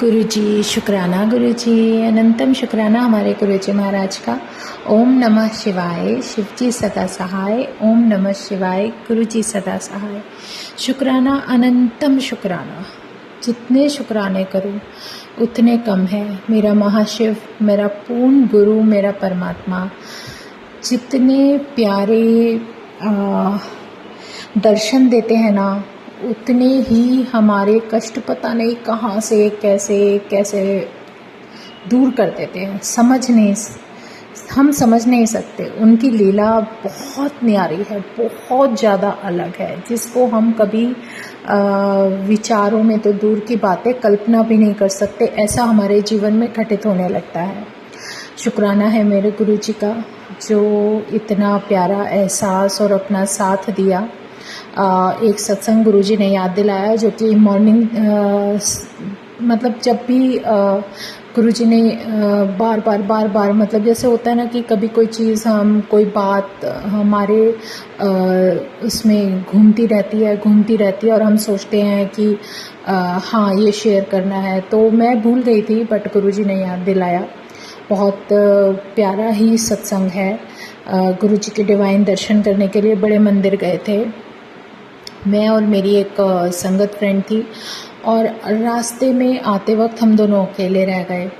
गुरु जी अनंतम शुक्राना हमारे गुरु जी महाराज का। ओम नमः शिवाय। शिव जी सदा सहाय। ओम नमः शिवाय। गुरु जी सदा सहाय। शुक्राना अनंतम शुक्राना। जितने शुक्राने करूं उतने कम है। मेरा महाशिव, मेरा पूर्ण गुरु, मेरा परमात्मा जितने प्यारे दर्शन देते हैं ना, उतने ही हमारे कष्ट पता नहीं कहाँ से कैसे कैसे दूर कर देते हैं। हम समझ नहीं सकते। उनकी लीला बहुत न्यारी है, बहुत ज़्यादा अलग है, जिसको हम कभी विचारों में तो दूर की बातें कल्पना भी नहीं कर सकते। ऐसा हमारे जीवन में घटित होने लगता है। शुक्राना है मेरे गुरु जी का, जो इतना प्यारा एहसास और अपना साथ दिया। एक सत्संग गुरुजी ने याद दिलाया, जो कि मॉर्निंग मतलब जब भी गुरुजी ने बार बार मतलब जैसे होता है ना कि कभी कोई चीज़, हम कोई बात हमारे उसमें घूमती रहती है और हम सोचते हैं कि हाँ ये शेयर करना है। तो मैं भूल गई थी, बट गुरुजी ने याद दिलाया। बहुत प्यारा ही सत्संग है। गुरुजी के डिवाइन दर्शन करने के लिए बड़े मंदिर गए थे। मैं और मेरी एक संगत फ्रेंड थी, और रास्ते में आते वक्त हम दोनों अकेले रह गए।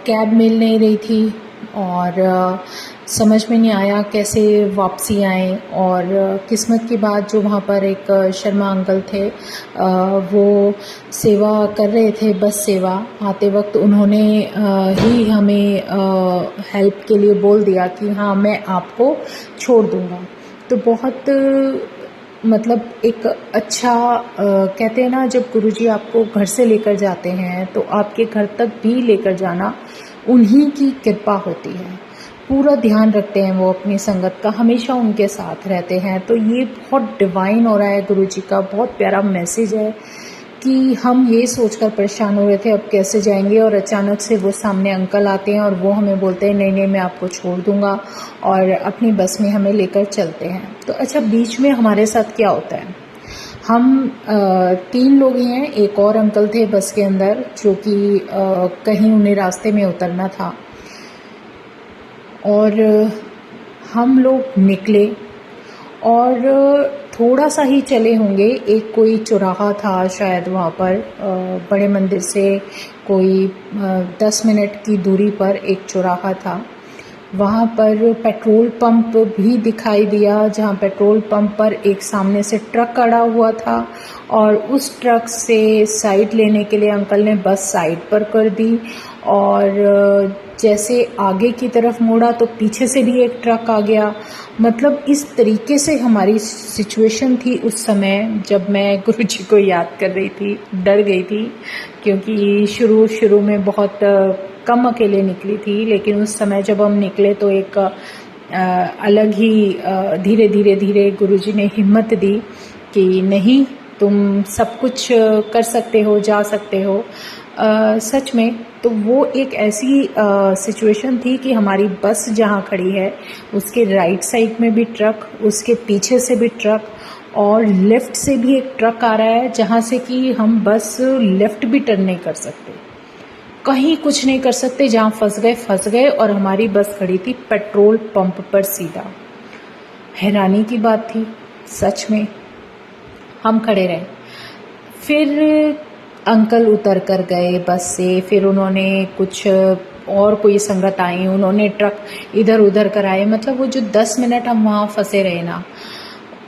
कैब मिल नहीं रही थी और समझ में नहीं आया कैसे वापसी आए। और किस्मत की बात, जो वहाँ पर एक शर्मा अंकल थे, वो सेवा कर रहे थे, बस सेवा। आते वक्त उन्होंने ही हमें हेल्प के लिए बोल दिया कि हाँ मैं आपको छोड़ दूँगा। तो बहुत मतलब एक अच्छा कहते हैं ना, जब गुरुजी आपको घर से लेकर जाते हैं तो आपके घर तक भी लेकर जाना उन्हीं की कृपा होती है। पूरा ध्यान रखते हैं वो अपनी संगत का, हमेशा उनके साथ रहते हैं। तो ये बहुत डिवाइन हो रहा है गुरुजी का। बहुत प्यारा मैसेज है कि हम ये सोचकर परेशान हो रहे थे अब कैसे जाएंगे, और अचानक से वो सामने अंकल आते हैं और वो हमें बोलते हैं नहीं मैं आपको छोड़ दूंगा, और अपनी बस में हमें लेकर चलते हैं। तो अच्छा, बीच में हमारे साथ क्या होता है, हम 3 लोग ही हैं। एक और अंकल थे बस के अंदर, जो कि कहीं उन्हें रास्ते में उतरना था, और हम लोग निकले और थोड़ा सा ही चले होंगे, एक कोई चौराहा था शायद वहाँ पर, बड़े मंदिर से कोई 10 मिनट की दूरी पर एक चौराहा था। वहाँ पर पेट्रोल पंप भी दिखाई दिया, जहाँ पेट्रोल पंप पर एक सामने से ट्रक अड़ा हुआ था, और उस ट्रक से साइड लेने के लिए अंकल ने बस साइड पर कर दी। और जैसे आगे की तरफ मोड़ा तो पीछे से भी एक ट्रक आ गया। मतलब इस तरीके से हमारी सिचुएशन थी उस समय, जब मैं गुरुजी को याद कर रही थी। डर गई थी, क्योंकि शुरू में बहुत कम अकेले निकली थी, लेकिन उस समय जब हम निकले तो एक अलग ही धीरे गुरुजी ने हिम्मत दी कि नहीं, तुम सब कुछ कर सकते हो, जा सकते हो। सच में तो वो एक ऐसी सिचुएशन थी कि हमारी बस जहाँ खड़ी है उसके राइट साइड में भी ट्रक, उसके पीछे से भी ट्रक, और लेफ़्ट से भी एक ट्रक आ रहा है, जहाँ से कि हम बस लेफ़्ट भी टर्न नहीं कर सकते, कहीं कुछ नहीं कर सकते। जहाँ फंस गए और हमारी बस खड़ी थी पेट्रोल पंप पर सीधा। हैरानी की बात थी सच में। हम खड़े रहे, फिर अंकल उतर कर गए बस से। फिर उन्होंने कुछ और कोई संगत आई, उन्होंने ट्रक इधर उधर कराए। मतलब वो जो 10 मिनट हम वहाँ फंसे रहे ना,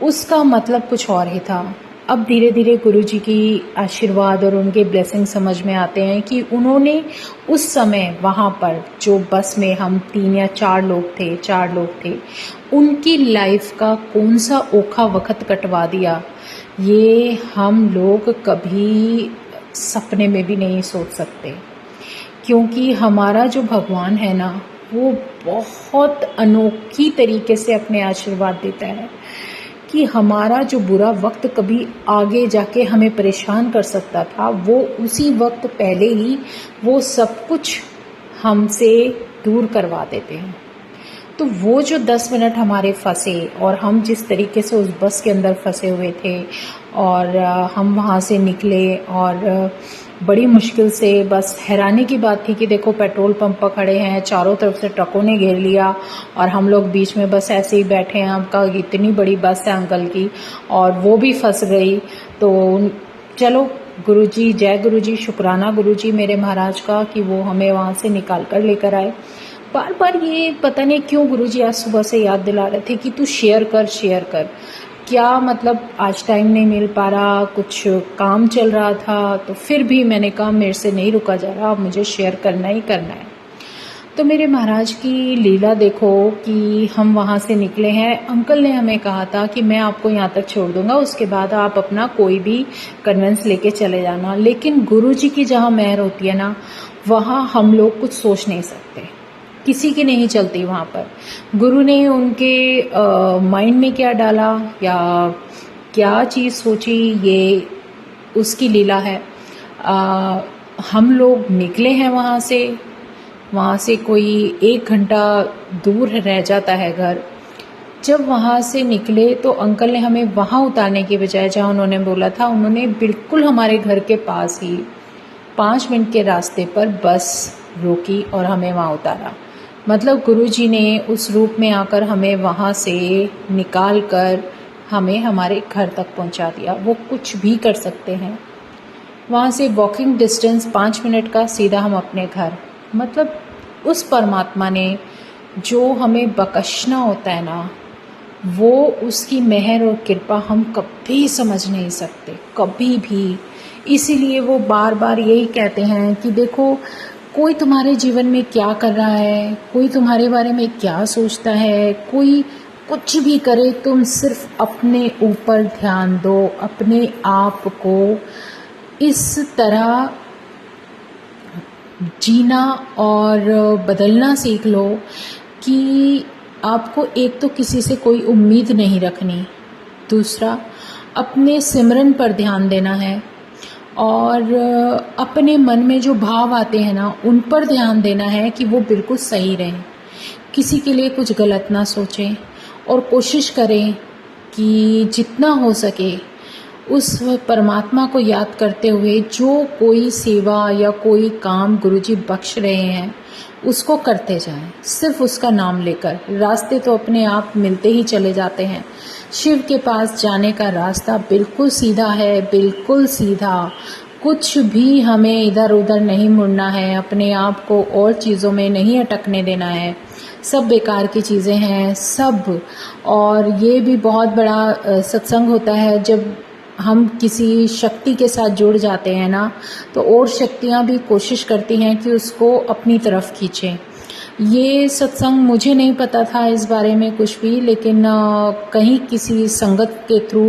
उसका मतलब कुछ और ही था। अब धीरे गुरुजी की आशीर्वाद और उनके ब्लेसिंग समझ में आते हैं कि उन्होंने उस समय वहाँ पर, जो बस में हम 3 या 4 लोग थे, उनकी लाइफ का कौन सा ओखा वक्त कटवा दिया, ये हम लोग कभी सपने में भी नहीं सोच सकते। क्योंकि हमारा जो भगवान है ना, वो बहुत अनोखी तरीके से अपने आशीर्वाद देता है कि हमारा जो बुरा वक्त कभी आगे जाके हमें परेशान कर सकता था, वो उसी वक्त पहले ही वो सब कुछ हमसे दूर करवा देते हैं। तो वो जो 10 मिनट हमारे फंसे, और हम जिस तरीके से उस बस के अंदर फंसे हुए थे, और हम वहाँ से निकले, और बड़ी मुश्किल से, बस हैरानी की बात थी कि देखो पेट्रोल पंप पर खड़े हैं, चारों तरफ से ट्रकों ने घेर लिया और हम लोग बीच में बस ऐसे ही बैठे हैं। आपका इतनी बड़ी बस है अंकल की और वो भी फंस गई। तो चलो गुरुजी, जय गुरुजी, शुक्राना गुरुजी मेरे महाराज का कि वो हमें वहाँ से निकाल कर लेकर आए। बार बार ये पता नहीं क्यों गुरुजी आज सुबह से याद दिला रहे थे कि तू शेयर कर। क्या मतलब आज टाइम नहीं मिल पा रहा, कुछ काम चल रहा था, तो फिर भी मैंने कहा मेरे से नहीं रुका जा रहा, अब मुझे शेयर करना ही करना है। तो मेरे महाराज की लीला देखो कि हम वहाँ से निकले हैं। अंकल ने हमें कहा था कि मैं आपको यहाँ तक छोड़ दूंगा, उसके बाद आप अपना कोई भी कन्वेंस लेके चले जाना। लेकिन गुरुजी की जहाँ मेहर होती है ना, वहाँ हम लोग कुछ सोच नहीं सकते, किसी की नहीं चलती वहाँ पर। गुरु ने उनके माइंड में क्या डाला या क्या चीज़ सोची, ये उसकी लीला है। हम लोग निकले हैं वहाँ से कोई 1 घंटा दूर रह जाता है घर। जब वहाँ से निकले तो अंकल ने हमें वहाँ उतारने के बजाय जहाँ उन्होंने बोला था, उन्होंने बिल्कुल हमारे घर के पास ही 5 मिनट के रास्ते पर बस रोकी और हमें वहाँ उतारा। मतलब गुरुजी ने उस रूप में आकर हमें वहाँ से निकाल कर हमें हमारे घर तक पहुँचा दिया। वो कुछ भी कर सकते हैं। वहाँ से वॉकिंग डिस्टेंस 5 मिनट का, सीधा हम अपने घर। मतलब उस परमात्मा ने जो हमें बख्शना होता है ना, वो उसकी मेहर और कृपा हम कभी समझ नहीं सकते, कभी भी। इसीलिए वो बार बार यही कहते हैं कि देखो कोई तुम्हारे जीवन में क्या कर रहा है, कोई तुम्हारे बारे में क्या सोचता है, कोई कुछ भी करे, तुम सिर्फ अपने ऊपर ध्यान दो, अपने आप को इस तरह जीना और बदलना सीख लो कि आपको एक तो किसी से कोई उम्मीद नहीं रखनी, दूसरा अपने सिमरन पर ध्यान देना है और अपने मन में जो भाव आते हैं ना, उन पर ध्यान देना है कि वो बिल्कुल सही रहें। किसी के लिए कुछ गलत ना सोचें और कोशिश करें कि जितना हो सके उस परमात्मा को याद करते हुए जो कोई सेवा या कोई काम गुरुजी बख्श रहे हैं उसको करते जाएं, सिर्फ उसका नाम लेकर। रास्ते तो अपने आप मिलते ही चले जाते हैं। शिव के पास जाने का रास्ता बिल्कुल सीधा है, बिल्कुल सीधा। कुछ भी हमें इधर उधर नहीं मुड़ना है, अपने आप को और चीज़ों में नहीं अटकने देना है। सब बेकार की चीज़ें हैं सब। और ये भी बहुत बड़ा सत्संग होता है जब हम किसी शक्ति के साथ जुड़ जाते हैं ना, तो और शक्तियाँ भी कोशिश करती हैं कि उसको अपनी तरफ खींचें। ये सत्संग मुझे नहीं पता था इस बारे में कुछ भी, लेकिन कहीं किसी संगत के थ्रू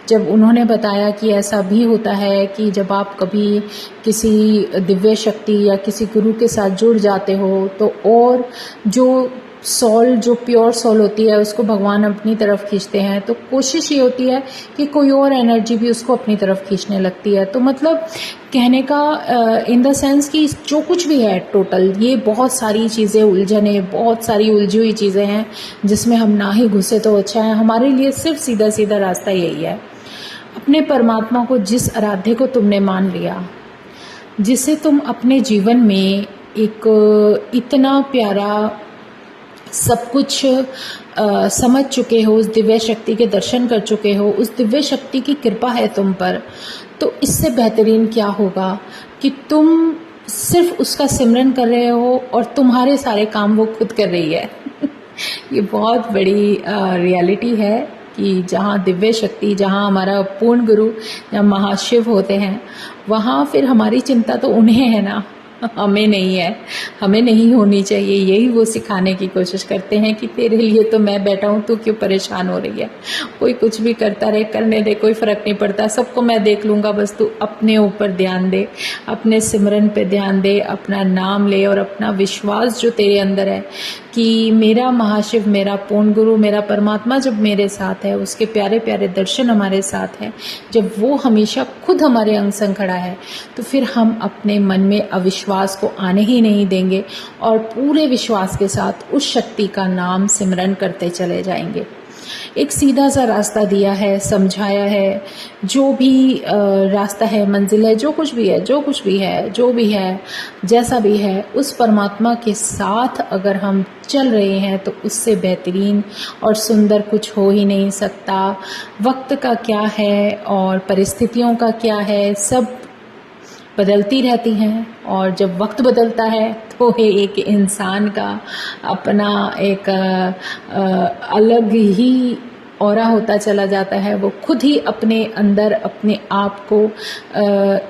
जब उन्होंने बताया कि ऐसा भी होता है कि जब आप कभी किसी दिव्य शक्ति या किसी गुरु के साथ जुड़ जाते हो तो और जो सोल, जो प्योर सोल होती है, उसको भगवान अपनी तरफ खींचते हैं। तो कोशिश ये होती है कि कोई और एनर्जी भी उसको अपनी तरफ खींचने लगती है। तो मतलब कहने का इन द सेंस कि जो कुछ भी है टोटल, ये बहुत सारी चीज़ें उलझने, बहुत सारी उलझी हुई चीज़ें हैं जिसमें हम ना ही घुसे तो अच्छा है। हमारे लिए सिर्फ सीधा सीधा रास्ता यही है, अपने परमात्मा को, जिस आराध्य को तुमने मान लिया, जिसे तुम अपने जीवन में एक इतना प्यारा सब कुछ समझ चुके हो, उस दिव्य शक्ति के दर्शन कर चुके हो, उस दिव्य शक्ति की कृपा है तुम पर, तो इससे बेहतरीन क्या होगा कि तुम सिर्फ उसका सिमरन कर रहे हो और तुम्हारे सारे काम वो खुद कर रही है। ये बहुत बड़ी रियलिटी है कि जहाँ दिव्य शक्ति, जहाँ हमारा पूर्ण गुरु, जहाँ महाशिव होते हैं, वहाँ फिर हमारी चिंता तो उन्हें है ना, हमें नहीं है, हमें नहीं होनी चाहिए। यही वो सिखाने की कोशिश करते हैं कि तेरे लिए तो मैं बैठा हूँ, तू क्यों परेशान हो रही है। कोई कुछ भी करता रहे, करने दे, कोई फ़र्क नहीं पड़ता, सबको मैं देख लूँगा, बस तू अपने ऊपर ध्यान दे, अपने सिमरन पे ध्यान दे, अपना नाम ले और अपना विश्वास जो तेरे अंदर है कि मेरा महाशिव, मेरा पूर्ण गुरु, मेरा परमात्मा जब मेरे साथ है, उसके प्यारे प्यारे दर्शन हमारे साथ हैं, जब वो हमेशा खुद हमारे अंग संग खड़ा है, तो फिर हम अपने मन में अविश्वास को आने ही नहीं देंगे और पूरे विश्वास के साथ उस शक्ति का नाम सिमरन करते चले जाएंगे। एक सीधा सा रास्ता दिया है, समझाया है। जो भी रास्ता है, मंजिल है, जो कुछ भी है, जो भी है, जैसा भी है, उस परमात्मा के साथ अगर हम चल रहे हैं तो उससे बेहतरीन और सुंदर कुछ हो ही नहीं सकता। वक्त का क्या है और परिस्थितियों का क्या है, सब बदलती रहती हैं, और जब वक्त बदलता है तो एक इंसान का अपना एक अलग ही ऑरा होता चला जाता है। वो खुद ही अपने अंदर अपने आप को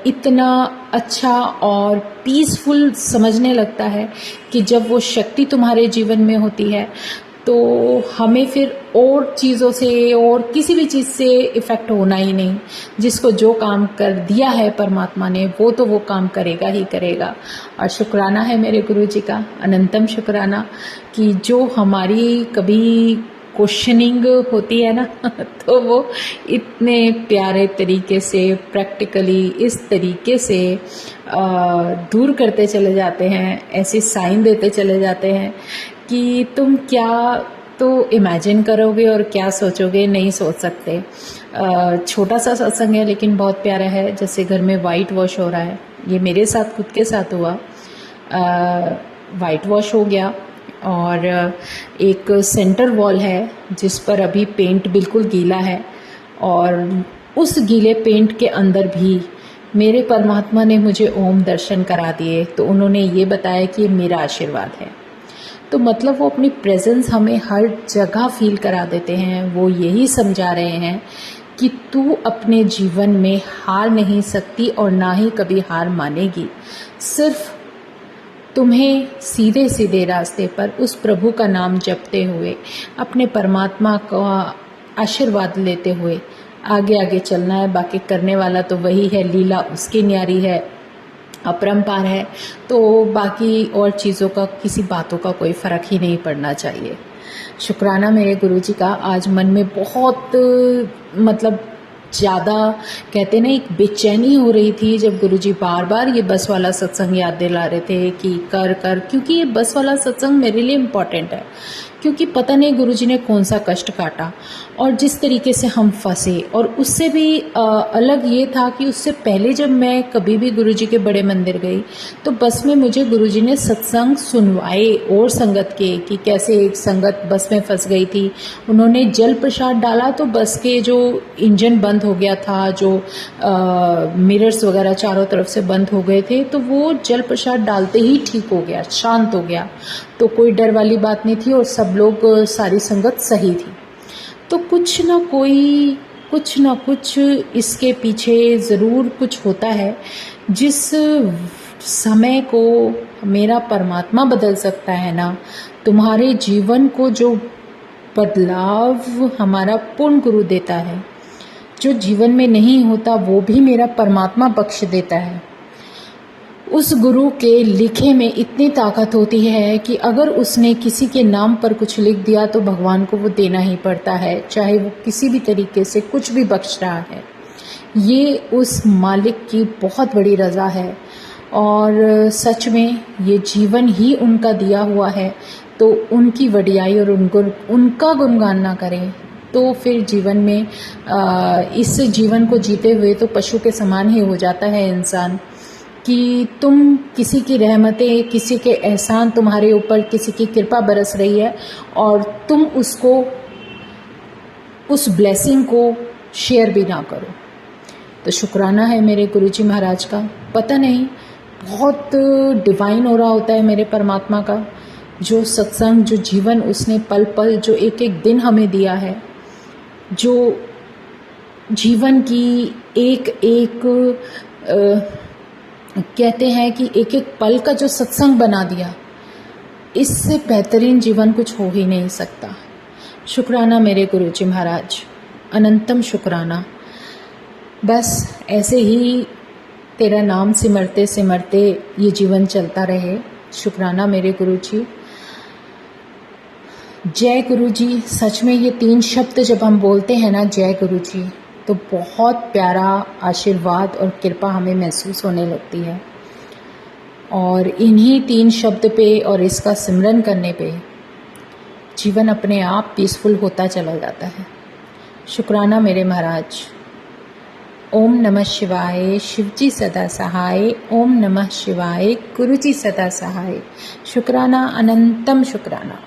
इतना अच्छा और पीसफुल समझने लगता है कि जब वो शक्ति तुम्हारे जीवन में होती है तो हमें फिर और चीज़ों से और किसी भी चीज़ से इफ़ेक्ट होना ही नहीं। जिसको जो काम कर दिया है परमात्मा ने, वो तो वो काम करेगा ही करेगा। और शुक्राना है मेरे गुरु जी का, अनंतम शुक्राना, कि जो हमारी कभी क्वेश्चनिंग होती है ना तो वो इतने प्यारे तरीके से प्रैक्टिकली इस तरीके से दूर करते चले जाते हैं, ऐसे साइन देते चले जाते हैं कि तुम क्या तो इमेजिन करोगे और क्या सोचोगे, नहीं सोच सकते। छोटा सा सत्संग है लेकिन बहुत प्यारा है। जैसे घर में वाइट वॉश हो रहा है, ये मेरे साथ खुद के साथ हुआ। वाइट वॉश हो गया और एक सेंटर वॉल है जिस पर अभी पेंट बिल्कुल गीला है, और उस गीले पेंट के अंदर भी मेरे परमात्मा ने मुझे ओम दर्शन करा दिए। तो उन्होंने ये बताया कि ये मेरा आशीर्वाद है। तो मतलब वो अपनी प्रेजेंस हमें हर जगह फील करा देते हैं। वो यही समझा रहे हैं कि तू अपने जीवन में हार नहीं सकती और ना ही कभी हार मानेगी। सिर्फ तुम्हें सीधे सीधे रास्ते पर उस प्रभु का नाम जपते हुए, अपने परमात्मा का आशीर्वाद लेते हुए आगे आगे चलना है। बाकी करने वाला तो वही है, लीला उसकी न्यारी है, अपरंपार है। तो बाकी और चीज़ों का, किसी बातों का कोई फ़र्क ही नहीं पड़ना चाहिए। शुक्राना मेरे गुरुजी का। आज मन में बहुत मतलब ज़्यादा कहते ना एक बेचैनी हो रही थी जब गुरुजी बार बार ये बस वाला सत्संग याद दिला रहे थे कि कर कर, क्योंकि ये बस वाला सत्संग मेरे लिए इम्पॉर्टेंट है। क्योंकि पता नहीं गुरुजी ने कौन सा कष्ट काटा और जिस तरीके से हम फंसे। और उससे भी अलग ये था कि उससे पहले जब मैं कभी भी गुरुजी के बड़े मंदिर गई तो बस में मुझे गुरुजी ने सत्संग सुनवाए और संगत के, कि कैसे एक संगत बस में फंस गई थी। उन्होंने जल प्रसाद डाला तो बस के जो इंजन बंद हो गया था, जो मिरर्स वगैरह चारों तरफ से बंद हो गए थे, तो वो जल प्रसाद डालते ही ठीक हो गया, शांत हो गया। तो कोई डर वाली बात नहीं थी और सब लोग, सारी संगत सही थी। तो कुछ ना कुछ इसके पीछे ज़रूर कुछ होता है। जिस समय को मेरा परमात्मा बदल सकता है ना, तुम्हारे जीवन को जो बदलाव हमारा पूर्ण गुरु देता है, जो जीवन में नहीं होता वो भी मेरा परमात्मा बख्श देता है। उस गुरु के लिखे में इतनी ताकत होती है कि अगर उसने किसी के नाम पर कुछ लिख दिया तो भगवान को वो देना ही पड़ता है, चाहे वो किसी भी तरीके से कुछ भी बख्श रहा है। ये उस मालिक की बहुत बड़ी रज़ा है और सच में ये जीवन ही उनका दिया हुआ है। तो उनकी वडियाई और उनका गुणगान ना करें तो फिर जीवन में इस जीवन को जीते हुए तो पशु के समान ही हो जाता है इंसान। कि तुम किसी की रहमतें, किसी के एहसान तुम्हारे ऊपर, किसी की कृपा बरस रही है और तुम उसको, उस ब्लेसिंग को शेयर भी ना करो। तो शुक्राना है मेरे गुरुजी महाराज का। पता नहीं बहुत डिवाइन हो रहा होता है मेरे परमात्मा का, जो सत्संग, जो जीवन उसने पल पल, जो एक एक दिन हमें दिया है, जो जीवन की एक एक कहते हैं कि एक एक पल का जो सत्संग बना दिया, इससे बेहतरीन जीवन कुछ हो ही नहीं सकता। शुक्राना मेरे गुरुजी महाराज, अनंतम शुक्राना। बस ऐसे ही तेरा नाम सिमरते सिमरते ये जीवन चलता रहे। शुक्राना मेरे गुरुजी। जय गुरुजी। सच में ये 3 शब्द जब हम बोलते हैं ना, जय गुरुजी, तो बहुत प्यारा आशीर्वाद और कृपा हमें महसूस होने लगती है। और इन्हीं 3 शब्द पे और इसका सिमरन करने पे जीवन अपने आप पीसफुल होता चला जाता है। शुक्राना मेरे महाराज। ओम नमः शिवाय। शिवजी सदा सहाय। ओम नमः शिवाय। गुरुजी सदा सहाय। शुक्राना, अनंतम शुक्राना।